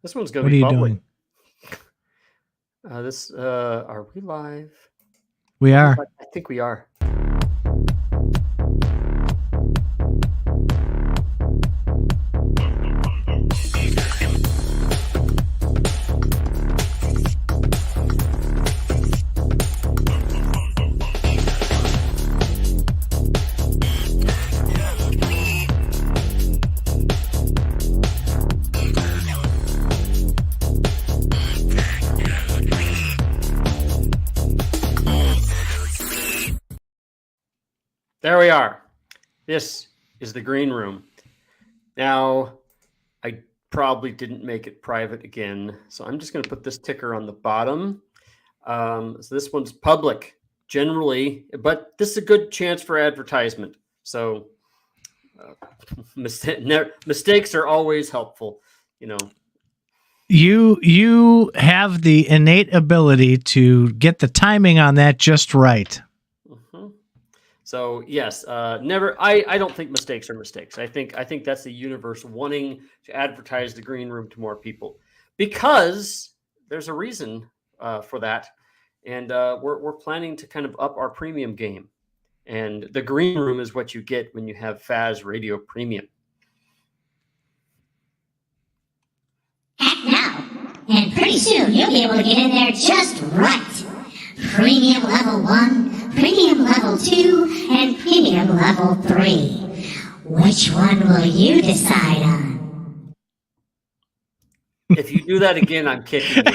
This one's going What to are be you public. doing? Are we live? We are. I think we are. There we are. This is the green room. Now, I probably didn't make it private again, so I'm just going to put this ticker on the bottom. So this one's public generally, but this is a good chance for advertisement. So mistakes are always helpful, you know. You have the innate ability to get the timing on that just right. So yes, never. I don't think mistakes are mistakes. I think that's the universe wanting to advertise the green room to more people, because there's a reason for that, and we're planning to kind of up our premium game, and the green room is what you get when you have FazRadio Premium. Act now, and pretty soon you'll be able to get in there just right. Premium level 1, Premium level 2, and Premium level 3. Which one will you decide on? If you do that again, I'm kicking you.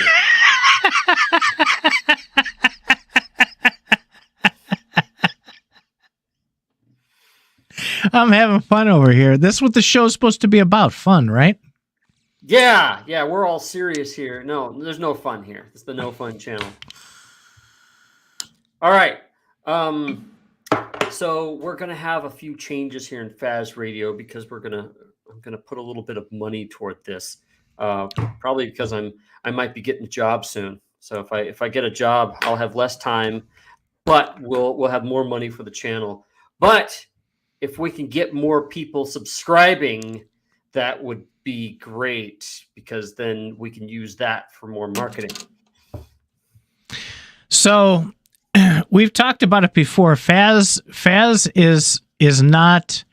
I'm having fun over here. This is what the show's supposed to be about, fun, right? Yeah, we're all serious here. No, there's no fun here. It's the No Fun channel. All right. So we're gonna have a few changes here in FazRadio because I'm gonna put a little bit of money toward this. Probably because I might be getting a job soon. So if I get a job, I'll have less time, but we'll have more money for the channel. But if we can get more people subscribing, that would be great, because then we can use that for more marketing. So we've talked about it before. Faz is not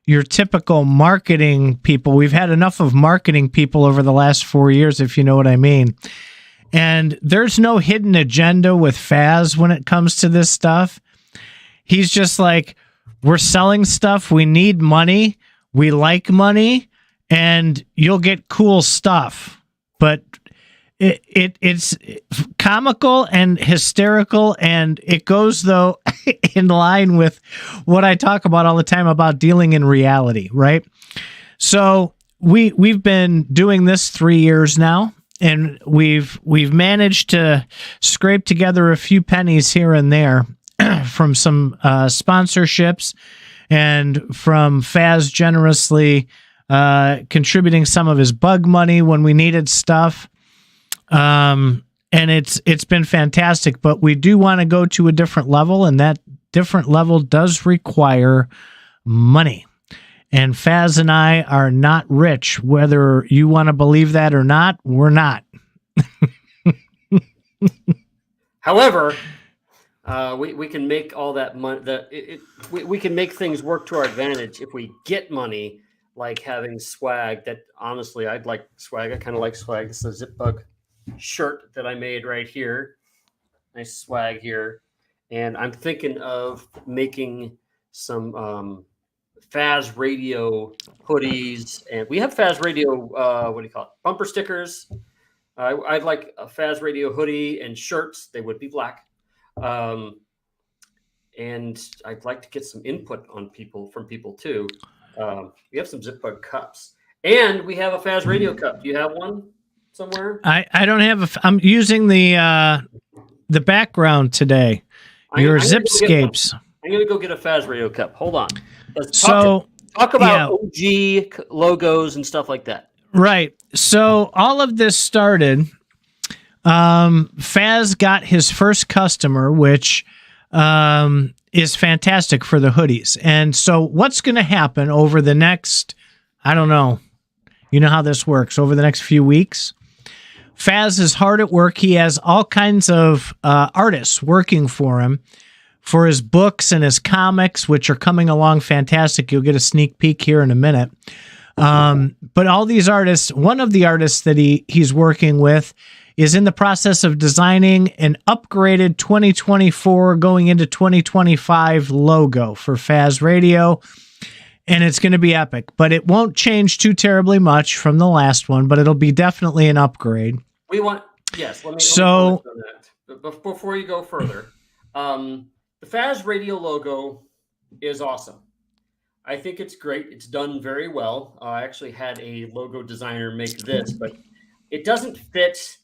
your typical marketing people. We've had enough of marketing people over the last 4 years, if you know what I mean. And there's no hidden agenda with Faz when it comes to this stuff. He's just like, we're selling stuff. We need money. We like money, and you'll get cool stuff. But it's comical and hysterical, and it goes, though, in line with what I talk about all the time about dealing in reality, right? So we've been doing this 3 years now, and we've managed to scrape together a few pennies here and there from some sponsorships, and from Faz generously contributing some of his bug money when we needed stuff. And it's been fantastic, but we do want to go to a different level, and that different level does require money. And Faz and I are not rich, whether you want to believe that or not. We're not. However, we can make all that money. We can make things work to our advantage if we get money, like having swag. That honestly, I'd like swag. I kind of like swag. This is a ZipBug shirt that I made right here. Nice swag here, and I'm thinking of making some FazRadio hoodies, and we have FazRadio. What do you call it? Bumper stickers. I'd like a FazRadio hoodie and shirts. They would be black. And I'd like to get some input from people too. We have some ZipBug cups, and we have a FazRadio cup. Do you have one somewhere? I don't have I'm using the background today. Your Zipscapes. I'm gonna go get a FazRadio cup. Hold on. Let's talk about OG logos and stuff like that. Right. So all of this started. Faz got his first customer, which is fantastic for the hoodies. And so what's going to happen over the next, I don't know, You know how this works over the next few weeks. Faz is hard at work. He has all kinds of artists working for him for his books and his comics, which are coming along fantastic. You'll get a sneak peek here in a minute. But all these artists, one of the artists that he's working with is in the process of designing an upgraded 2024 going into 2025 logo for FazRadio. And it's going to be epic, but it won't change too terribly much from the last one, but it'll be definitely an upgrade. Yes. Let me comment on that. But before you go further, the FazRadio logo is awesome. I think it's great. It's done very well. I actually had a logo designer make this, but it doesn't fit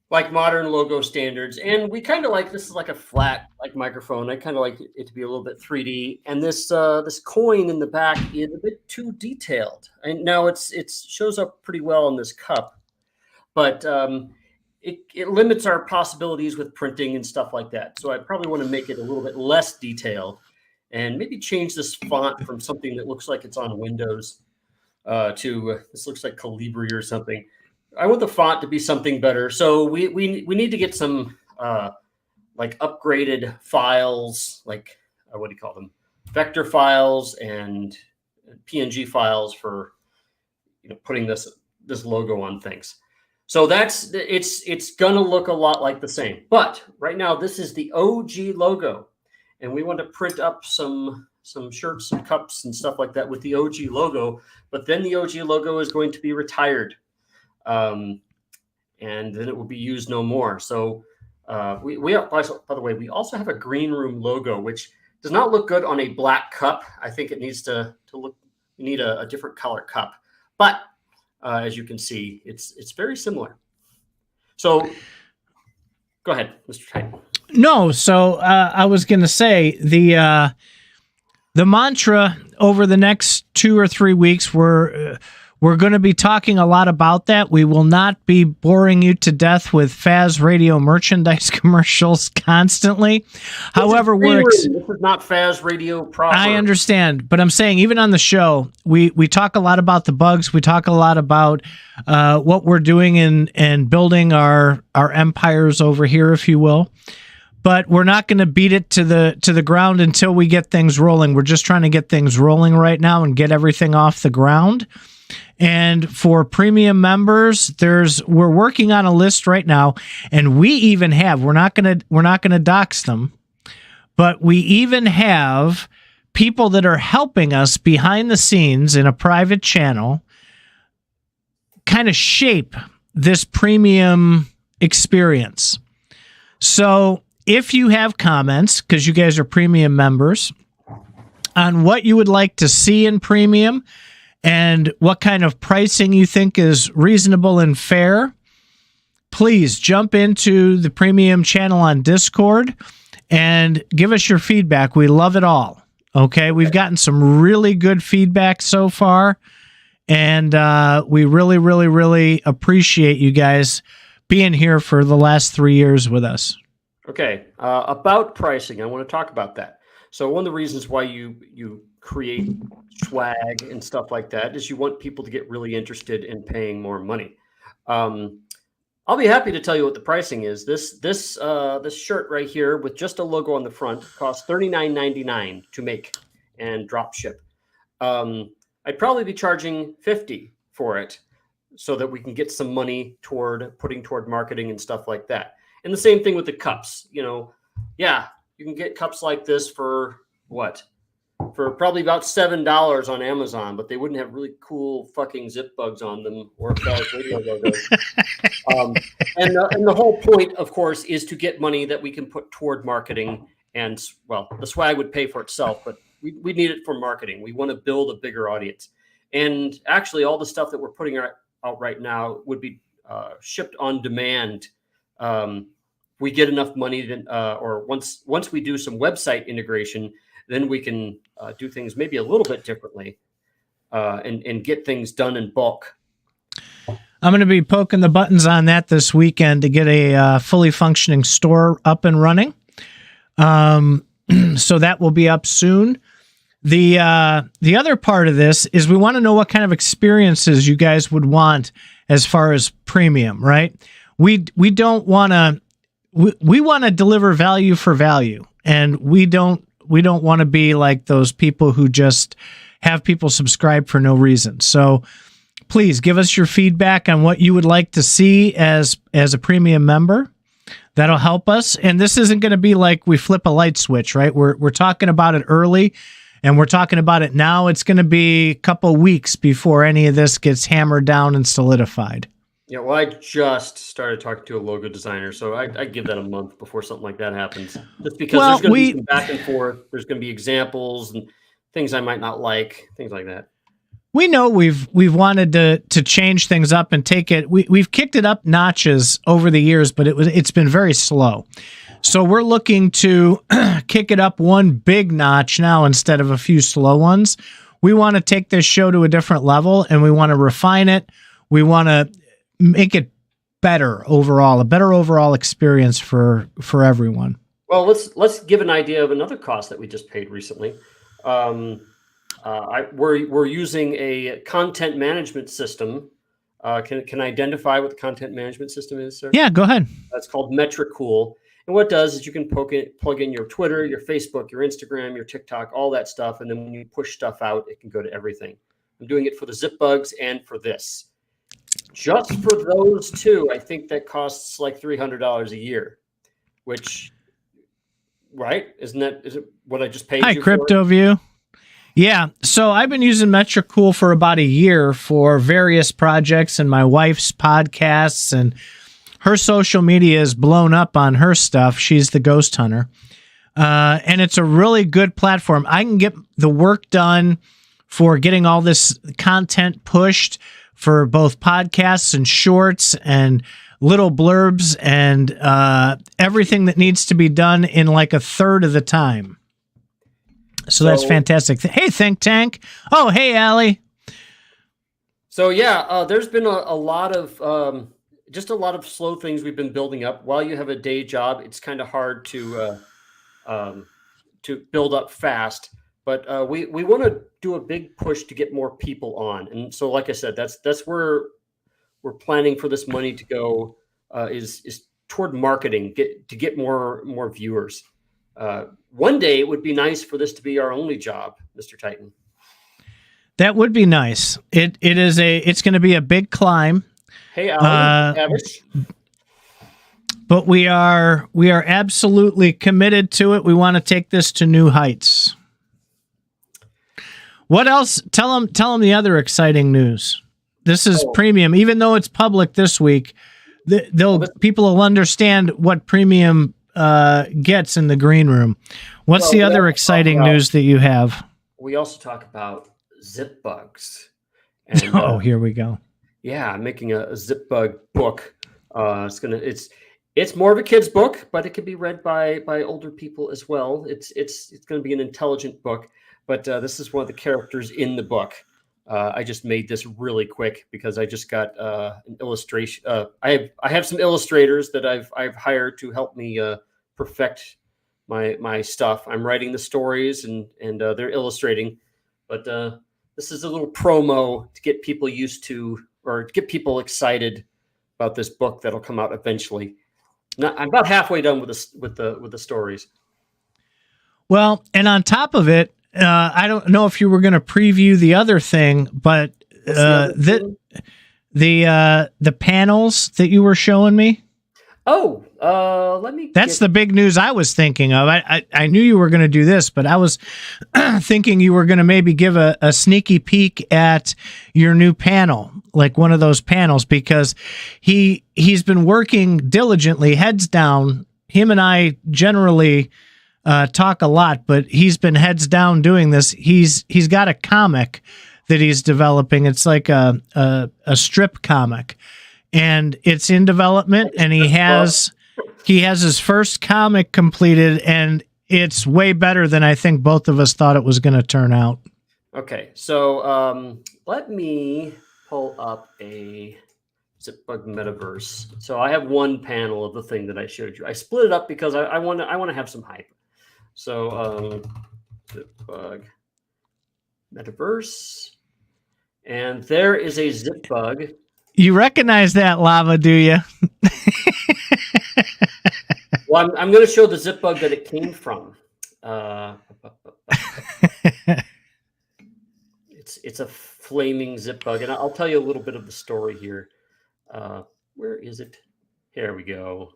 like modern logo standards. And we kind of like, this is like a flat like microphone. I kind of like it to be a little bit 3D. And this this coin in the back is a bit too detailed. And now it shows up pretty well in this cup, but it limits our possibilities with printing and stuff like that. So I probably want to make it a little bit less detailed and maybe change this font from something that looks like it's on Windows to this looks like Calibri or something. I want the font to be something better. So we need to get some like upgraded files, like what do you call them? Vector files and PNG files for putting this logo on things. So it's gonna look a lot like the same. But right now this is the OG logo, and we want to print up some shirts and cups and stuff like that with the OG logo. But then the OG logo is going to be retired. And then it will be used no more. So we by the way, we also have a green room logo, which does not look good on a black cup. I think it needs to look. You need a different color cup, but as you can see, it's very similar. So go ahead, Mr. Titan. No, so I was going to say the mantra over the next 2 or 3 weeks we're going to be talking a lot about that. We will not be boring you to death with FazRadio merchandise commercials constantly. However, this is not FazRadio proper. I understand, but I'm saying even on the show, we talk a lot about the bugs. We talk a lot about what we're doing and building our empires over here, if you will. But we're not going to beat it to the ground until we get things rolling. We're just trying to get things rolling right now and get everything off the ground. And for premium members, we're working on a list right now, and we even have, we're not gonna dox them, but we even have people that are helping us behind the scenes in a private channel kind of shape this premium experience. So if you have comments, because you guys are premium members, on what you would like to see in premium and what kind of pricing you think is reasonable and fair, please jump into the premium channel on Discord and give us your feedback. We love it all. Okay, we've gotten some really good feedback so far, and we really, really, really appreciate you guys being here for the last 3 years with us. Okay, about pricing, I want to talk about that. So one of the reasons why you create swag and stuff like that is you want people to get really interested in paying more money. I'll be happy to tell you what the pricing is. This shirt right here with just a logo on the front costs $39.99 to make and drop ship. I'd probably be charging $50 for it so that we can get some money putting toward marketing and stuff like that. And the same thing with the cups. Yeah, you can get cups like this for what? For probably about $7 on Amazon, but they wouldn't have really cool fucking ZipBugs on them or FazRadio logos. And the whole point, of course, is to get money that we can put toward marketing. And well, the swag would pay for itself, but we need it for marketing. We want to build a bigger audience. And actually, all the stuff that we're putting out right now would be shipped on demand. We get enough money, or once we do some website integration, then we can do things maybe a little bit differently and get things done in bulk. I'm going to be poking the buttons on that this weekend to get a fully functioning store up and running. So that will be up soon. the other part of this is we want to know what kind of experiences you guys would want as far as premium, right? We don't want to we want to deliver value for value, and we don't want to be like those people who just have people subscribe for no reason. So please give us your feedback on what you would like to see as a premium member. That'll help us. And this isn't going to be like we flip a light switch, right? We're talking about it early, and we're talking about it now. It's going to be a couple weeks before any of this gets hammered down and solidified. Yeah, well, I just started talking to a logo designer, so I give that a month before something like that happens. Just because there's going to be some back and forth. There's going to be examples and things I might not like, things like that. We know we've wanted to change things up and take it. We've kicked it up notches over the years, but it's been very slow. So we're looking to kick it up one big notch now instead of a few slow ones. We want to take this show to a different level, and we want to refine it. We want to make it better overall, a better overall experience for everyone. Well, let's give an idea of another cost that we just paid recently. We're using a content management system. Can I identify what the content management system is, sir? Yeah, go ahead. That's called Metricool. And what it does is you can plug in your Twitter, your Facebook, your Instagram, your TikTok, all that stuff. And then when you push stuff out, it can go to everything. I'm doing it for the ZipBugs and for this. Just for those two, I think that costs like $300 a year, which, right? Is it what I just paid you for? Hi, CryptoView. Yeah, so I've been using Metricool for about a year for various projects and my wife's podcasts, and her social media is blown up on her stuff. She's the ghost hunter. And it's a really good platform. I can get the work done for getting all this content pushed for both podcasts and shorts and little blurbs and everything that needs to be done in like a third of the time. So that's fantastic. Hey, Think Tank. Oh, hey, Allie. So yeah, there's been a lot of just a lot of slow things we've been building up. While you have a day job, it's kind of hard to build up fast. But we want to do a big push to get more people on, and so like I said, that's where we're planning for this money to go is toward marketing, to get more viewers. One day it would be nice for this to be our only job, Mr. Titan. That would be nice. It's going to be a big climb. Hey, Alan, but we are absolutely committed to it. We want to take this to new heights. What else? Tell them the other exciting news. This is premium, even though it's public this week. People will understand what premium gets in the green room. What's the other exciting news that you have? We also talk about ZipBugs. And, here we go. Yeah, I'm making a ZipBug book. It's more of a kid's book, but it can be read by older people as well. It's going to be an intelligent book. But this is one of the characters in the book. I just made this really quick because I just got an illustration. I have some illustrators that I've hired to help me perfect my stuff. I'm writing the stories and they're illustrating. But this is a little promo to get people used to, or to get people excited about this book that'll come out eventually. I'm about halfway done with the stories. Well, and on top of it, I don't know if you were going to preview the other thing, but the panels that you were showing me. Let me. That's the big news I was thinking of. I knew you were going to do this, but I was thinking you were going to maybe give a sneaky peek at your new panel, like one of those panels, because he's been working diligently, heads down. Him and I generally talk a lot, but he's been heads down doing this. He's got a comic that he's developing. It's like a strip comic, and it's in development. And he has his first comic completed, and it's way better than I think both of us thought it was going to turn out. Okay, so let me pull up a ZipBug Metaverse. So I have one panel of the thing that I showed you. I split it up because I want to have some hype. So ZipBug Metaverse. And there is a ZipBug. You recognize that, Lava, do you? Well, I'm going to show the ZipBug that it came from. It's a flaming ZipBug, and I'll tell you a little bit of the story here. Where is it? Here we go.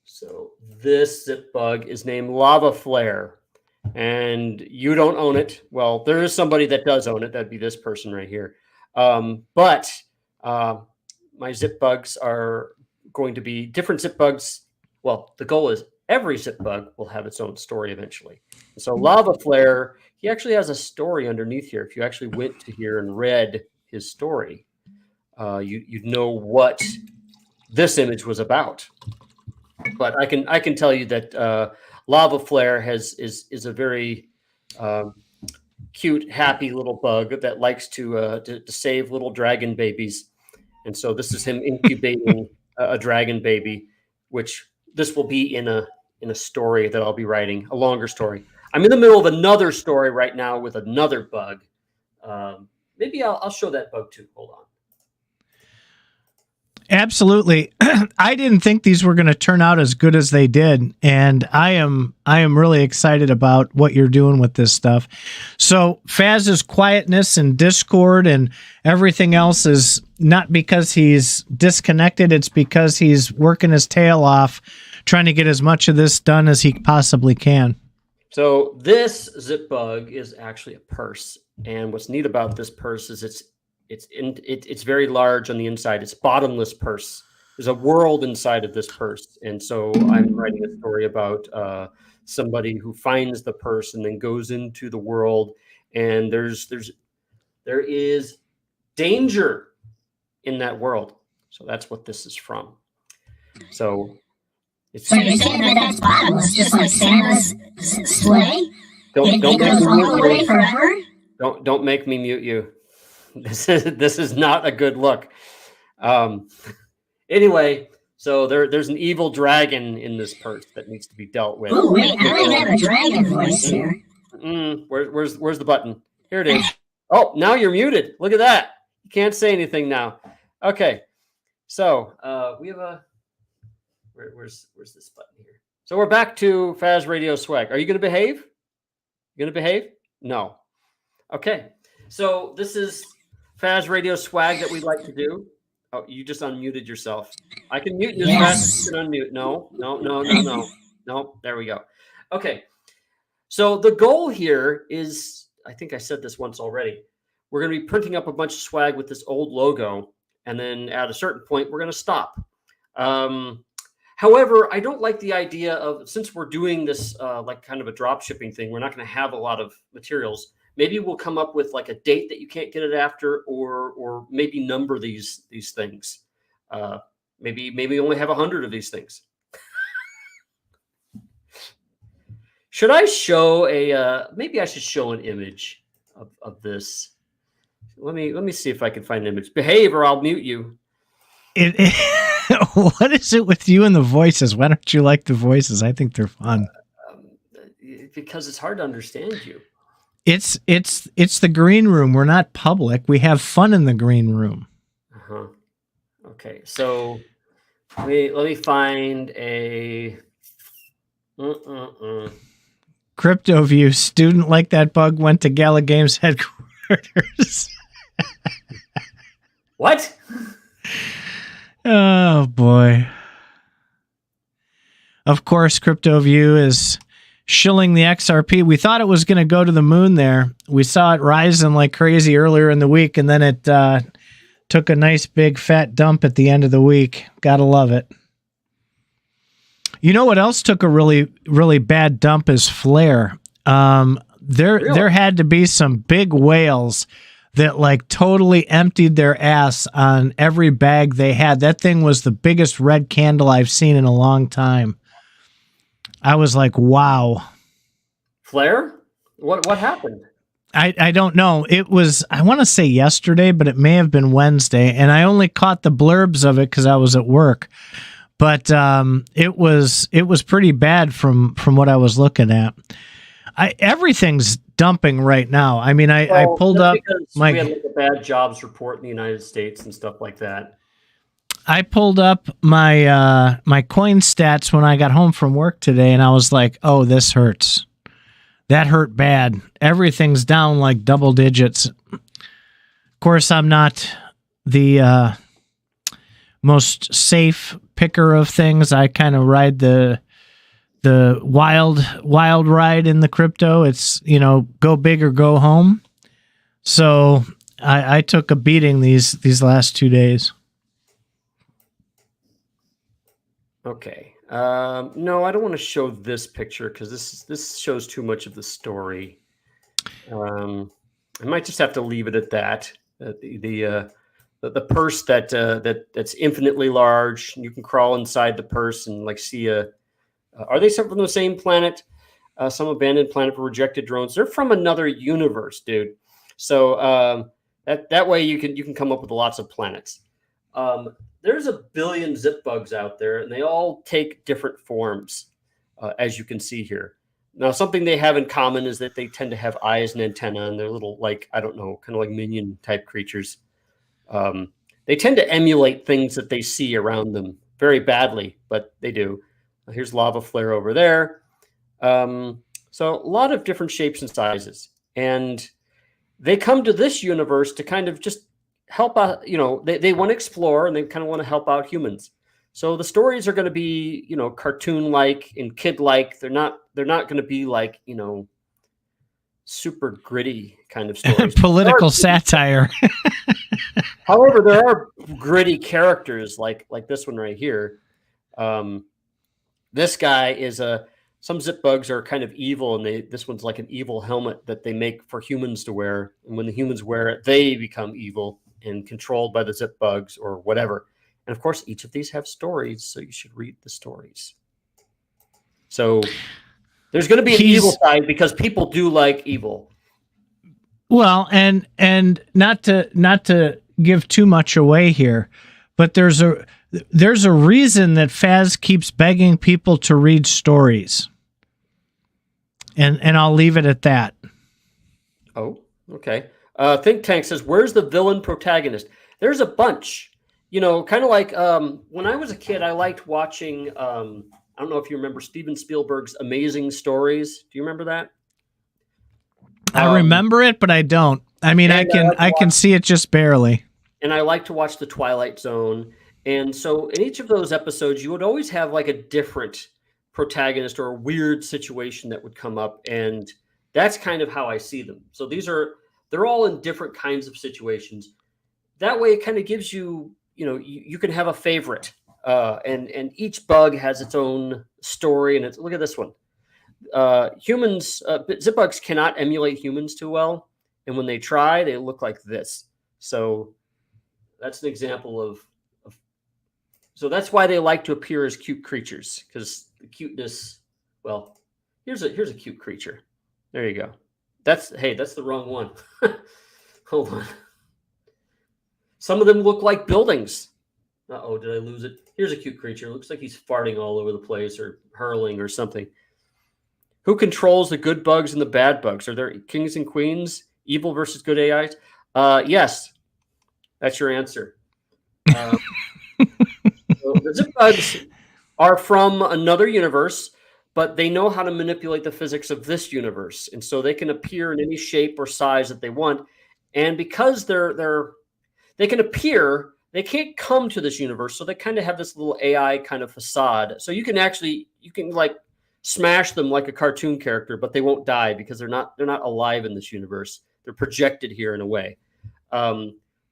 So this ZipBug is named Lava Flare, and you don't own it. Well, there is somebody that does own it. That'd be this person right here. But my ZipBugs are going to be different ZipBugs. Well, the goal is every ZipBug will have its own story eventually. So Lava Flare, he actually has a story underneath here. If you actually went to here and read his story, you'd know what this image was about. But I can tell you that Lava Flare is a very cute, happy little bug that likes to save little dragon babies, and so this is him incubating a dragon baby, which this will be in a story that I'll be writing, a longer story. I'm in the middle of another story right now with another bug. Maybe I'll show that bug too. Hold on. Absolutely. I didn't think these were going to turn out as good as they did, and I am really excited about what you're doing with this stuff. So Faz's quietness and Discord and everything else is not because he's disconnected, it's because he's working his tail off trying to get as much of this done as he possibly can. So this ZipBug is actually a purse, and what's neat about this purse is it's very large on the inside. It's bottomless purse. There's a world inside of this purse, and so I'm writing a story about somebody who finds the purse and then goes into the world, and there is danger in that world. So that's what this is from. So you're saying that that's bottomless, just like Santa's sleigh? Don't goes all the way forever? Don't make me mute you. This is not a good look. Anyway, so there's an evil dragon in this purse that needs to be dealt with. Oh wait, I don't have a dragon voice here. Where's the button? Here it is. Oh, now you're muted. Look at that. You can't say anything now. Okay, so we have a where's this button here? So we're back to FazRadio swag. Are you going to behave? You going to behave? No. Okay. So this is FazRadio swag that we like to do. Oh, you just unmuted yourself. I can mute you as fast as you can unmute. No. No, there we go. Okay. So the goal here is, I think I said this once already, we're going to be printing up a bunch of swag with this old logo, and then at a certain point, we're going to stop. However, I don't like the idea of, since we're doing this like kind of a drop shipping thing, we're not going to have a lot of materials. Maybe we'll come up with like a date that you can't get it after, or maybe number these things. Maybe only have 100 of these things. Should I show maybe I should show an image of this. Let me see if I can find an image. Behave or I'll mute you. What is it with you and the voices? Why don't you like the voices? I think they're fun. Because it's hard to understand you. It's the green room. We're not public. We have fun in the green room. Uh-huh. Okay, so let me find a Crypto View student like that bug went to Gala Games headquarters. What? Oh boy. Of course, Crypto View is shilling the XRP. We thought it was going to go to the moon there. We saw it rising like crazy earlier in the week, and then it took a nice big fat dump at the end of the week. Gotta love it. You know what else took a really, really bad dump is Flare. There had to be some big whales that like totally emptied their ass on every bag they had. That thing was the biggest red candle I've seen in a long time. I was like, wow. Flare? What happened? I don't know. It was, I want to say yesterday, but it may have been Wednesday, and I only caught the blurbs of it because I was at work. But it was pretty bad from what I was looking at. Everything's dumping right now. I mean, I Well, pulled that's up because we had like a bad jobs report in the United States and stuff like that. I pulled up my my coin stats when I got home from work today, and I was like, "Oh, this hurts. That hurt bad. Everything's down like double digits." Of course, I'm not the most safe picker of things. I kind of ride the wild ride in the crypto. It's, go big or go home. So I took a beating these last 2 days. Okay. No, I don't want to show this picture because this shows too much of the story. I might just have to leave it at that. The purse that's infinitely large. You can crawl inside the purse and like see are they some from the same planet? Some abandoned planet for rejected drones. They're from another universe, dude. So that way you can come up with lots of planets. There's a billion ZipBugs out there, and they all take different forms, as you can see here. Now, something they have in common is that they tend to have eyes and antenna, and they're little, like, I don't know, kind of like minion type creatures. They tend to emulate things that they see around them very badly, but they do. Here's lava flare over there. So a lot of different shapes and sizes. And they come to this universe to kind of just help out, they want to explore and they kind of want to help out humans. So the stories are going to be, cartoon-like and kid-like. They're not going to be like, super gritty kind of stories. Political satire. However, there are gritty characters like this one right here. This guy is some ZipBugs are kind of evil, and this one's like an evil helmet that they make for humans to wear. And when the humans wear it, they become evil and controlled by the ZipBugs or whatever. And of course, each of these have stories, so you should read the stories. So there's going to be an evil side because people do like evil. Well, and not to give too much away here, but there's a reason that Faz keeps begging people to read stories. And I'll leave it at that. Oh, okay. Think Tank says, where's the villain protagonist? There's a bunch. Kind of like when I was a kid, I liked watching, I don't know if you remember Steven Spielberg's Amazing Stories. Do you remember that? I remember it, but I don't. I mean, I can see it just barely. And I like to watch The Twilight Zone. And so in each of those episodes, you would always have like a different protagonist or a weird situation that would come up. And that's kind of how I see them. So they're all in different kinds of situations. That way it kind of gives you, you can have a favorite. And each bug has its own story. And look at this one. ZipBugs cannot emulate humans too well. And when they try, they look like this. So that's an example of so that's why they like to appear as cute creatures, because the cuteness, well, here's a cute creature. There you go. That's the wrong one. Hold on. Some of them look like buildings. Uh-oh, did I lose it? Here's a cute creature. Looks like he's farting all over the place or hurling or something. Who controls the good bugs and the bad bugs? Are there kings and queens? Evil versus good AIs? Yes. That's your answer. So the ZipBugs are from another universe, but they know how to manipulate the physics of this universe. And so they can appear in any shape or size that they want. And because they can appear, they can't come to this universe. So they kind of have this little AI kind of facade. So you can like smash them like a cartoon character, but they won't die because they're not alive in this universe. They're projected here in a way.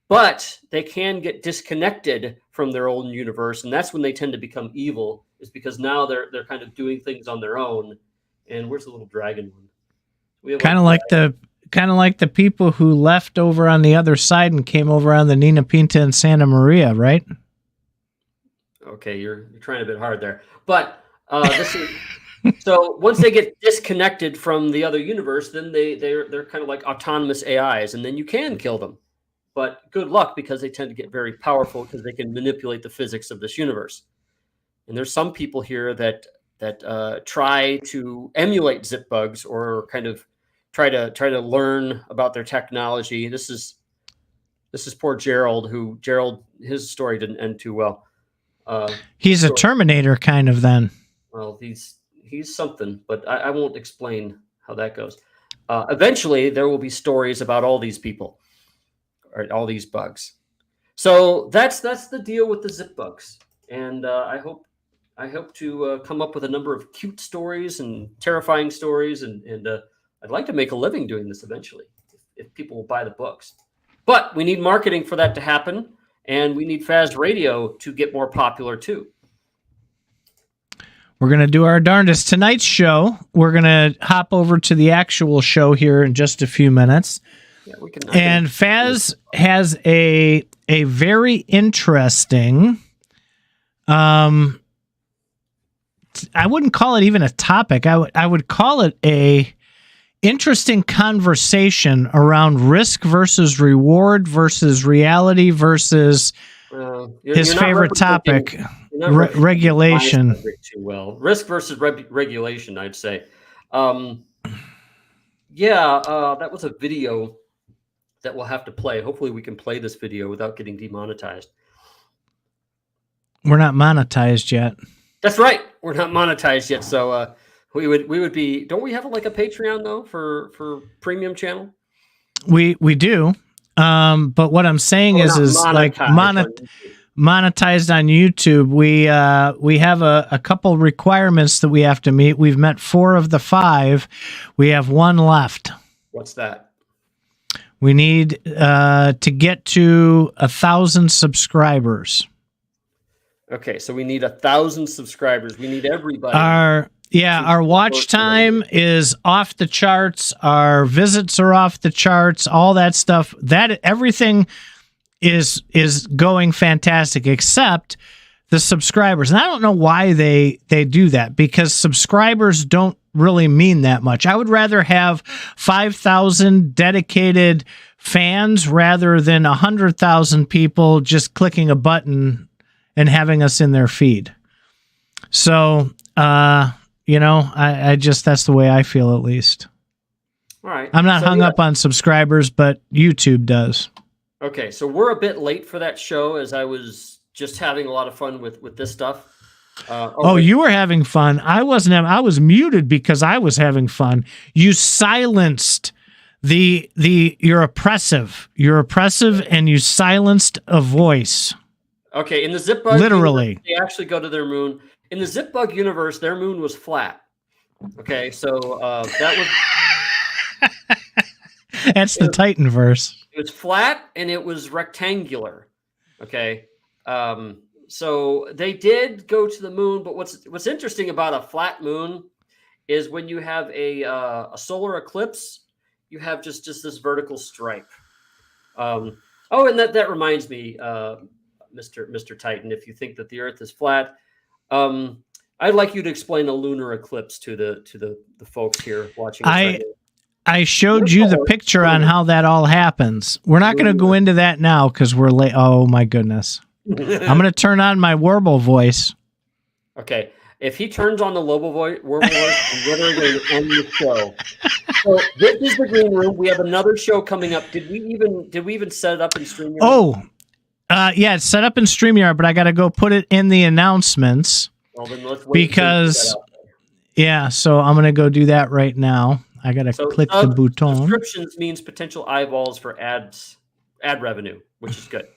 But they can get disconnected from their own universe, and that's when they tend to become evil, is because now they're kind of doing things on their own. And where's the little dragon one? Kind of like the people who left over on the other side and came over on the Nina Pinta and Santa Maria, right? Okay, you're trying a bit hard there. But this is so once they get disconnected from the other universe, then they're kind of like autonomous AIs, and then you can kill them. But good luck, because they tend to get very powerful because they can manipulate the physics of this universe. And there's some people here that try to emulate ZipBugs or kind of try to learn about their technology. This is poor Gerald, his story didn't end too well. He's a Terminator kind of then. Well, he's something, but I won't explain how that goes. Eventually, there will be stories about all these people, or all these bugs. So that's the deal with the ZipBugs, and I hope to come up with a number of cute stories and terrifying stories, and I'd like to make a living doing this eventually if people will buy the books. But we need marketing for that to happen, and we need FazRadio to get more popular too. We're going to do our darndest. Tonight's show, we're going to hop over to the actual show here in just a few minutes. Yeah, we can. And Faz has a very interesting, I wouldn't call it even a topic. I would call it a interesting conversation around risk versus reward versus reality versus his favorite topic. Regulation. Too well. Risk versus regulation, I'd say. That was a video that we'll have to play. Hopefully we can play this video without getting demonetized. We're not monetized yet. That's right. We're not monetized yet. So we would be. Don't we have like a Patreon though for premium channel? We do. But what I'm saying is like monetized on YouTube. We have a couple requirements that we have to meet. We've met 4 of the 5. We have 1 left. What's that? We need to get to 1,000 subscribers. Okay, so we need 1,000 subscribers. We need everybody. Our watch time is off the charts. Our visits are off the charts. All that stuff. Everything is going fantastic, except the subscribers. And I don't know why they do that, because subscribers don't really mean that much. I would rather have 5,000 dedicated fans rather than 100,000 people just clicking a button and having us in their feed. So, I just, that's the way I feel, at least. All right. I'm not hung up on subscribers, but YouTube does. Okay, so we're a bit late for that show, as I was just having a lot of fun with this stuff. You were having fun. I wasn't. I was muted because I was having fun. You silenced you're oppressive. You're oppressive, and you silenced a voice. Okay, in the ZipBug literally, universe, they actually go to their moon. In the ZipBug universe, their moon was flat. Okay, so that was. That's the Titanverse. It was flat and it was rectangular. Okay. So they did go to the moon, but what's interesting about a flat moon is when you have a solar eclipse, you have just this vertical stripe. And that reminds me, Mr. Titan, if you think that the Earth is flat, I'd like you to explain a lunar eclipse to the folks here watching. I showed you the picture on how that all happens. We're not going to go into that now because we're late. Oh, my goodness. I'm going to turn on my warble voice. Okay. If he turns on the warble voice, we're literally going to end the show. So this is the Green Room. We have another show coming up. Did we even set it up in StreamYard? Oh, yeah, it's set up in StreamYard, but I got to go put it in the announcements. Well, then let's wait because, so I'm going to go do that right now. I got to click the button. Subscriptions means potential eyeballs for ad revenue, which is good.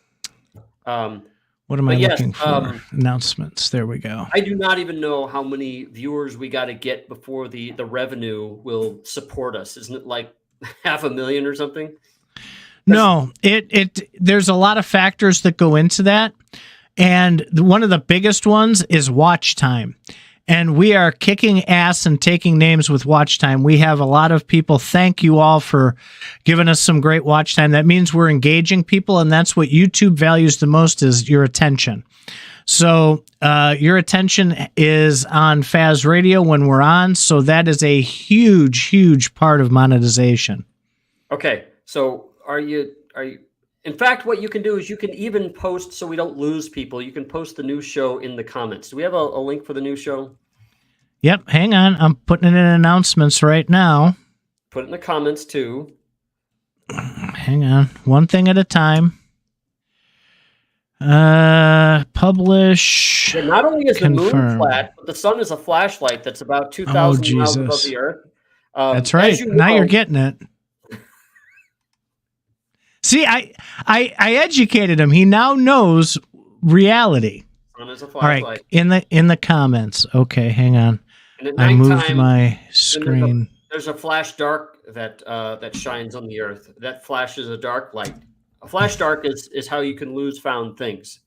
What am I looking for? Announcements. There we go. I do not even know how many viewers we got to get before the revenue will support us. Isn't it like 500,000 or something? No, there's a lot of factors that go into that. And one of the biggest ones is watch time. And we are kicking ass and taking names with watch time. We have a lot of people. Thank you all for giving us some great watch time. That means we're engaging people, and that's what YouTube values the most, is your attention. So your attention is on FazRadio when we're on, so that is a huge, huge part of monetization. Okay, so are you? In fact, what you can do is you can even post, so we don't lose people. You can post the new show in the comments. Do we have a link for the new show? Yep. Hang on. I'm putting it in announcements right now. Put it in the comments too. Hang on. One thing at a time. Publish. Yeah, not only is confirm. the moon flat, but the sun is a flashlight that's about 2,000 miles above the Earth. That's right. Now you're getting it. See, I educated him. He now knows reality. Sun is a All flashlight. right, in the comments. Okay, hang on. And at I moved nighttime, my screen. There's a flash dark that shines on the Earth. That flashes a dark light. A flash dark is how you can lose found things.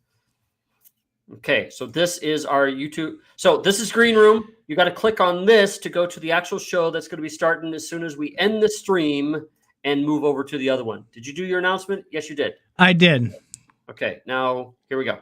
Okay, so this is our YouTube. So this is Green Room. You got to click on this to go to the actual show that's going to be starting as soon as we end the stream and move over to the other one. Did you do your announcement? Yes, you did. I did. Okay, now here we go.